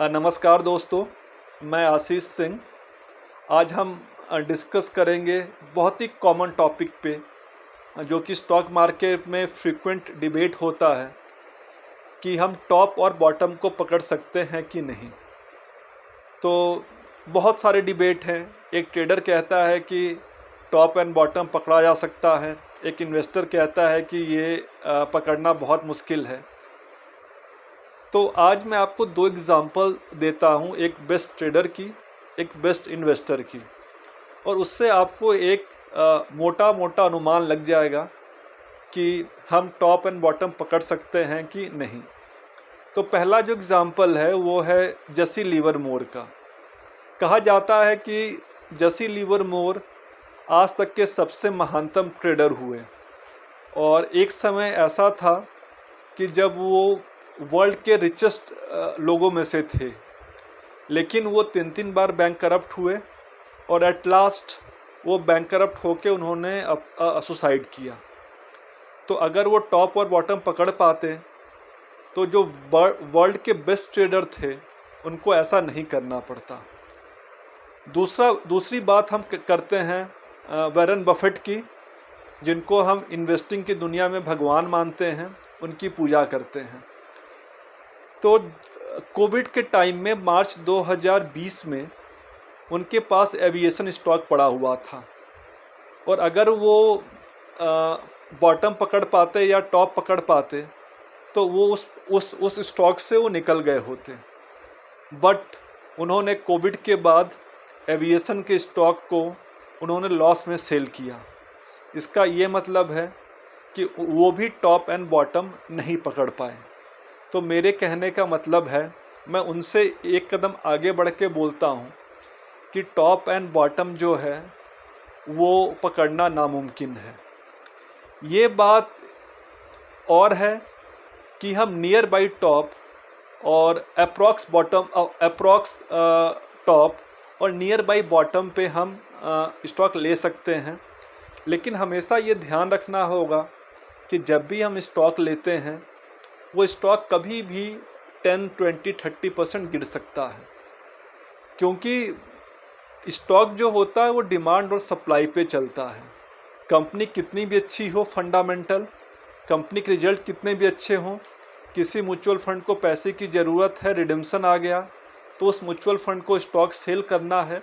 नमस्कार दोस्तों, मैं आशीष सिंह। आज हम डिस्कस करेंगे बहुत ही कॉमन टॉपिक पे जो कि स्टॉक मार्केट में फ्रीक्वेंट डिबेट होता है कि हम टॉप और बॉटम को पकड़ सकते हैं कि नहीं। तो बहुत सारे डिबेट हैं। एक ट्रेडर कहता है कि टॉप एंड बॉटम पकड़ा जा सकता है, एक इन्वेस्टर कहता है कि ये पकड़ना बहुत मुश्किल है। तो आज मैं आपको दो एग्ज़ाम्पल देता हूँ, एक बेस्ट ट्रेडर की, एक बेस्ट इन्वेस्टर की, और उससे आपको एक मोटा मोटा अनुमान लग जाएगा कि हम टॉप एंड बॉटम पकड़ सकते हैं कि नहीं। तो पहला जो एग्ज़ाम्पल है वो है जसी लिवरमोर का। कहा जाता है कि जसी लिवरमोर आज तक के सबसे महानतम ट्रेडर हुए, और एक समय ऐसा था कि जब वो वर्ल्ड के रिचेस्ट लोगों में से थे, लेकिन वो 3 बार बैंक करप्ट हुए और एट लास्ट वो बैंक करप्ट होके उन्होंने सुसाइड किया। तो अगर वो टॉप और बॉटम पकड़ पाते तो जो वर्ल्ड के बेस्ट ट्रेडर थे उनको ऐसा नहीं करना पड़ता। दूसरी बात हम करते हैं वॉरेन बफेट की, जिनको हम इन्वेस्टिंग की दुनिया में भगवान मानते हैं, उनकी पूजा करते हैं। तो कोविड के टाइम में मार्च 2020 में उनके पास एविएशन स्टॉक पड़ा हुआ था, और अगर वो बॉटम पकड़ पाते या टॉप पकड़ पाते तो वो उस स्टॉक से वो निकल गए होते। बट उन्होंने कोविड के बाद एविएशन के स्टॉक को उन्होंने लॉस में सेल किया। इसका ये मतलब है कि वो भी टॉप एंड बॉटम नहीं पकड़ पाए। तो मेरे कहने का मतलब है, मैं उनसे एक कदम आगे बढ़ के बोलता हूँ कि टॉप एंड बॉटम जो है वो पकड़ना नामुमकिन है। ये बात और है कि हम नियर बाई टॉप और अप्रॉक्स टॉप और नियर बाई बॉटम पे हम स्टॉक ले सकते हैं, लेकिन हमेशा ये ध्यान रखना होगा कि जब भी हम स्टॉक लेते हैं वो स्टॉक कभी भी 10, 20, 30% गिर सकता है, क्योंकि स्टॉक जो होता है वो डिमांड और सप्लाई पे चलता है। कंपनी कितनी भी अच्छी हो, फंडामेंटल कंपनी के रिजल्ट कितने भी अच्छे हों, किसी म्यूचुअल फंड को पैसे की ज़रूरत है, रिडेम्पशन आ गया, तो उस म्यूचुअल फंड को स्टॉक सेल करना है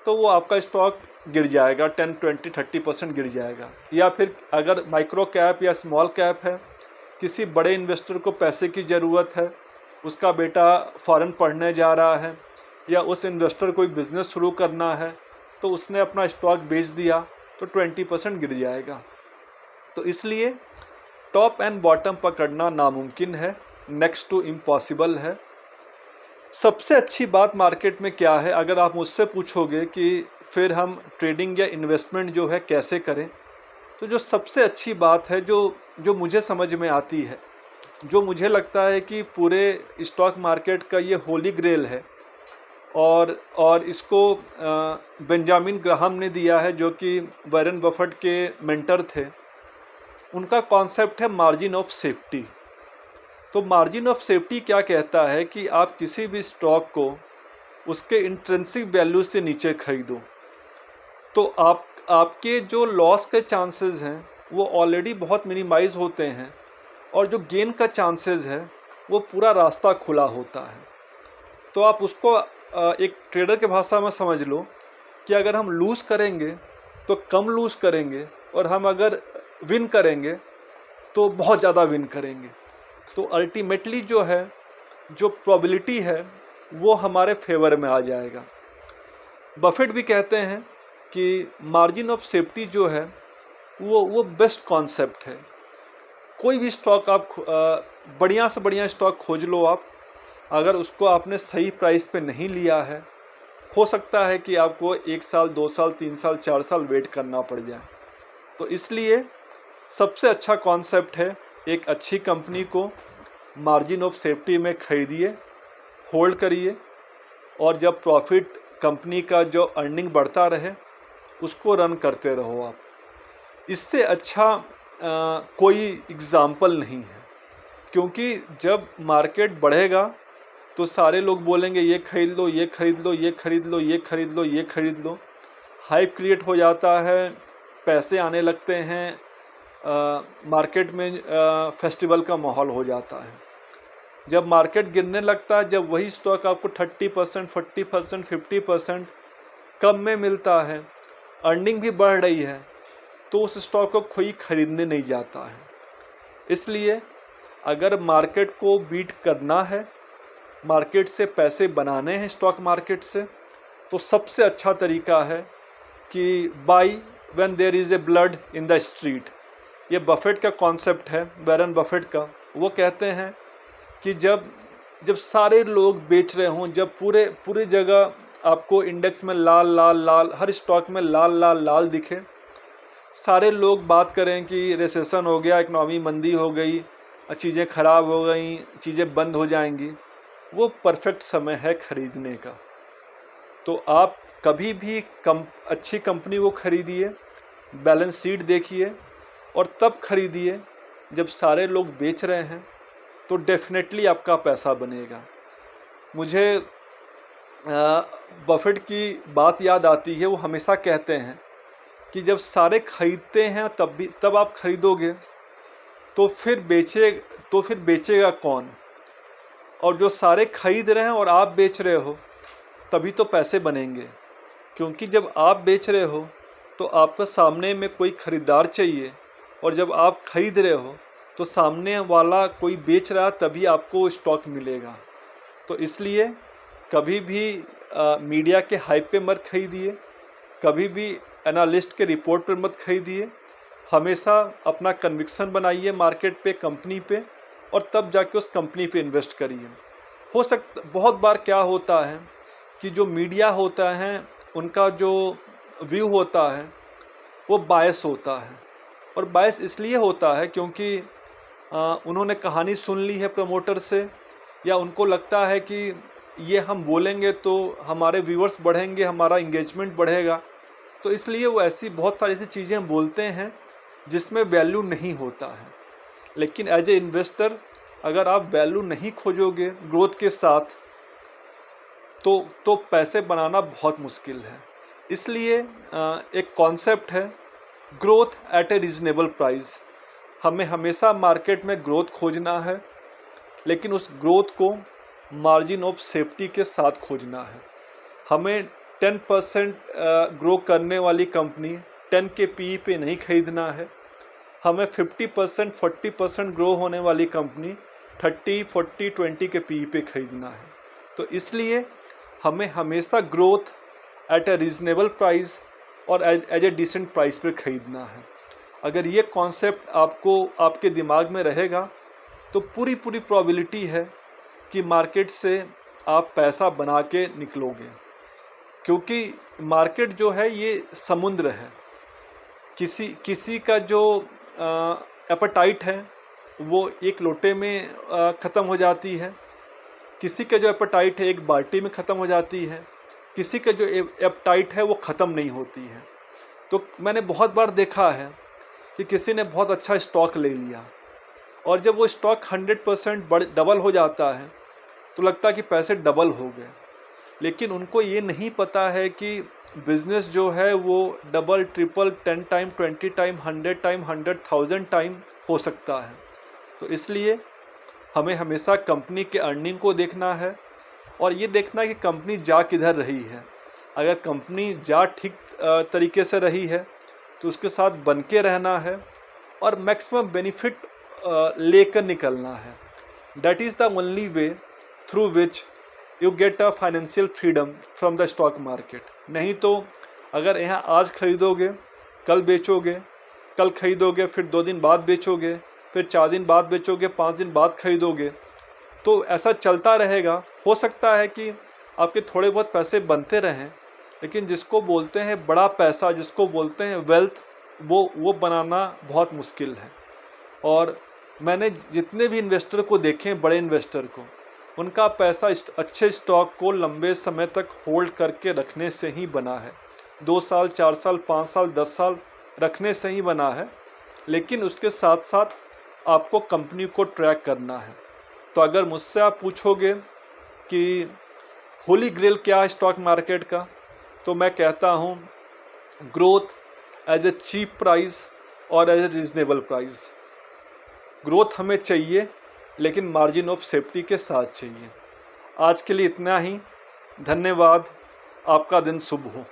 तो वो आपका स्टॉक गिर जाएगा, 10, 20, 30% गिर जाएगा। या फिर अगर माइक्रो कैप या स्मॉल कैप है, किसी बड़े इन्वेस्टर को पैसे की ज़रूरत है, उसका बेटा फॉरेन पढ़ने जा रहा है, या उस इन्वेस्टर को बिज़नेस शुरू करना है, तो उसने अपना स्टॉक बेच दिया तो 20% गिर जाएगा। तो इसलिए टॉप एंड बॉटम पकड़ना नामुमकिन है, नेक्स्ट टू इम्पॉसिबल है। सबसे अच्छी बात मार्केट में क्या है, अगर आप मुझसे पूछोगे कि फिर हम ट्रेडिंग या इन्वेस्टमेंट जो है कैसे करें, तो जो सबसे अच्छी बात है जो मुझे समझ में आती है, जो मुझे लगता है कि पूरे स्टॉक मार्केट का ये होली ग्रेल है, और इसको बेंजामिन ग्राहम ने दिया है, जो कि वॉरेन बफेट के मेंटर थे। उनका कॉन्सेप्ट है मार्जिन ऑफ सेफ्टी। तो मार्जिन ऑफ सेफ्टी क्या कहता है कि आप किसी भी स्टॉक को उसके इंट्रिंसिक वैल्यू से नीचे खरीदो, तो आपके जो लॉस के चांसेस हैं वो ऑलरेडी बहुत मिनिमाइज होते हैं, और जो गेन का चांसेस है वो पूरा रास्ता खुला होता है। तो आप उसको एक ट्रेडर के भाषा में समझ लो कि अगर हम लूज़ करेंगे तो कम लूज़ करेंगे, और हम अगर विन करेंगे तो बहुत ज़्यादा विन करेंगे। तो अल्टीमेटली जो है, जो प्रोबेबिलिटी है वो हमारे फेवर में आ जाएगा। बफेट भी कहते हैं कि मार्जिन ऑफ सेफ्टी जो है वो बेस्ट कॉन्सेप्ट है। कोई भी स्टॉक आप बढ़िया से बढ़िया स्टॉक खोज लो आप, अगर उसको आपने सही प्राइस पे नहीं लिया है, हो सकता है कि आपको 1 साल, 2 साल, 3 साल, 4 साल वेट करना पड़ जाए। तो इसलिए सबसे अच्छा कॉन्सेप्ट है, एक अच्छी कंपनी को मार्जिन ऑफ सेफ्टी में खरीदिए, होल्ड करिए, और जब प्रॉफिट कंपनी का जो अर्निंग बढ़ता रहे उसको रन करते रहो आप। इससे अच्छा कोई एग्ज़ाम्पल नहीं है, क्योंकि जब मार्केट बढ़ेगा तो सारे लोग बोलेंगे ये खरीद लो, ये खरीद लो, ये खरीद लो, ये खरीद लो, ये खरीद लो। हाइप क्रिएट हो जाता है, पैसे आने लगते हैं, मार्केट में फेस्टिवल का माहौल हो जाता है। जब मार्केट गिरने लगता है, जब वही स्टॉक आपको 30%, 40%, 50% कम में मिलता है, अर्निंग भी बढ़ रही है, तो उस स्टॉक को कोई खरीदने नहीं जाता है। इसलिए अगर मार्केट को बीट करना है, मार्केट से पैसे बनाने हैं स्टॉक मार्केट से, तो सबसे अच्छा तरीका है कि by when there is a blood in the street. ये बफेट का कॉन्सेप्ट है, वॉरेन बफेट का। वो कहते हैं कि जब सारे लोग बेच रहे हों, जब पूरी जगह आपको इंडेक्स में लाल लाल लाल, हर स्टॉक में लाल लाल लाल दिखे, सारे लोग बात करें कि रिसेशन हो गया, इकनॉमी मंदी हो गई, चीज़ें ख़राब हो गई, चीज़ें बंद हो जाएंगी, वो परफेक्ट समय है खरीदने का। तो आप कभी भी अच्छी कंपनी को खरीदिए, बैलेंस शीट देखिए और तब खरीदिए जब सारे लोग बेच रहे हैं, तो डेफिनेटली आपका पैसा बनेगा। मुझे बफेट की बात याद आती है। वो हमेशा कहते हैं कि जब सारे खरीदते हैं तब आप खरीदोगे, तो फिर बेचेगा कौन? और जो सारे खरीद रहे हैं और आप बेच रहे हो, तभी तो पैसे बनेंगे। क्योंकि जब आप बेच रहे हो तो आपका सामने में कोई ख़रीदार चाहिए, और जब आप खरीद रहे हो तो सामने वाला कोई बेच रहा, तभी आपको स्टॉक मिलेगा। तो इसलिए कभी भी मीडिया के हाइप पे मत खरीदिए, कभी भी एनालिस्ट के रिपोर्ट पर मत खरीदिए। हमेशा अपना कन्विक्शन बनाइए मार्केट पे, कंपनी पे, और तब जाके उस कंपनी पे इन्वेस्ट करिए। बहुत बार क्या होता है कि जो मीडिया होता है, उनका जो व्यू होता है वो बायस होता है। और बायस इसलिए होता है क्योंकि उन्होंने कहानी सुन ली है प्रमोटर से, या उनको लगता है कि ये हम बोलेंगे तो हमारे व्यूअर्स बढ़ेंगे, हमारा इंगेजमेंट बढ़ेगा। तो इसलिए वो बहुत सारी ऐसी चीज़ें बोलते हैं जिसमें वैल्यू नहीं होता है। लेकिन एज ए इन्वेस्टर अगर आप वैल्यू नहीं खोजोगे ग्रोथ के साथ, तो पैसे बनाना बहुत मुश्किल है। इसलिए एक कॉन्सेप्ट है, growth at A reasonable price. हमें हमेशा मार्केट में ग्रोथ खोजना है, लेकिन उस ग्रोथ को मार्जिन ऑफ सेफ्टी के साथ खोजना है। हमें 10% ग्रो करने वाली कंपनी 10 के पी पे नहीं खरीदना है। हमें 50%, 40% ग्रो होने वाली कंपनी 30, 40, 20 के पी पे खरीदना है। तो इसलिए हमें हमेशा growth at A reasonable price और एज ए डिसेंट प्राइस पर खरीदना है। अगर ये कॉन्सेप्ट आपके दिमाग में रहेगा, तो पूरी प्रोबेबिलिटी है कि मार्केट से आप पैसा बना के निकलोगे। क्योंकि मार्केट जो है ये समुद्र है। किसी का जो एपेटाइट है वो एक लोटे में ख़त्म हो जाती है, किसी का जो एपेटाइट है एक बाल्टी में ख़त्म हो जाती है, किसी का जो एपेटाइट है वो ख़त्म नहीं होती है। तो मैंने बहुत बार देखा है कि किसी ने बहुत अच्छा स्टॉक ले लिया, और जब वो स्टॉक 100% डबल हो जाता है तो लगता है कि पैसे डबल हो गए। लेकिन उनको ये नहीं पता है कि बिज़नेस जो है वो double, triple, 10 time, 20 time, 100 time, 100,000 time हो सकता है। तो इसलिए हमें हमेशा कंपनी के अर्निंग को देखना है, और ये देखना है कि कंपनी जा किधर रही है। अगर कंपनी जा ठीक तरीके से रही है तो उसके साथ बन के रहना है और मैक्सिमम बेनिफिट लेकर निकलना है। That is the only way through which you get a financial freedom from the stock market. नहीं तो अगर यहाँ आज खरीदोगे, कल बेचोगे, कल खरीदोगे, फिर 2 दिन बाद बेचोगे, फिर 4 दिन बाद बेचोगे, 5 दिन बाद खरीदोगे, तो ऐसा चलता रहेगा। हो सकता है कि आपके थोड़े बहुत पैसे बनते रहें, लेकिन जिसको बोलते हैं बड़ा पैसा, जिसको बोलते हैं वेल्थ, वो बनाना बहुत मुश्किल है। और मैंने जितने भी इन्वेस्टर को देखे, बड़े इन्वेस्टर को, उनका पैसा अच्छे स्टॉक को लंबे समय तक होल्ड करके रखने से ही बना है। 2 साल, 4 साल, 5 साल, 10 साल रखने से ही बना है। लेकिन उसके साथ साथ आपको कंपनी को ट्रैक करना है। तो अगर मुझसे आप पूछोगे कि होली ग्रेल क्या है स्टॉक मार्केट का, तो मैं कहता हूँ growth as a cheap price और as a reasonable price. Growth हमें चाहिए लेकिन मार्जिन ऑफ सेफ्टी के साथ चाहिए। आज के लिए इतना ही। धन्यवाद। आपका दिन शुभ हो।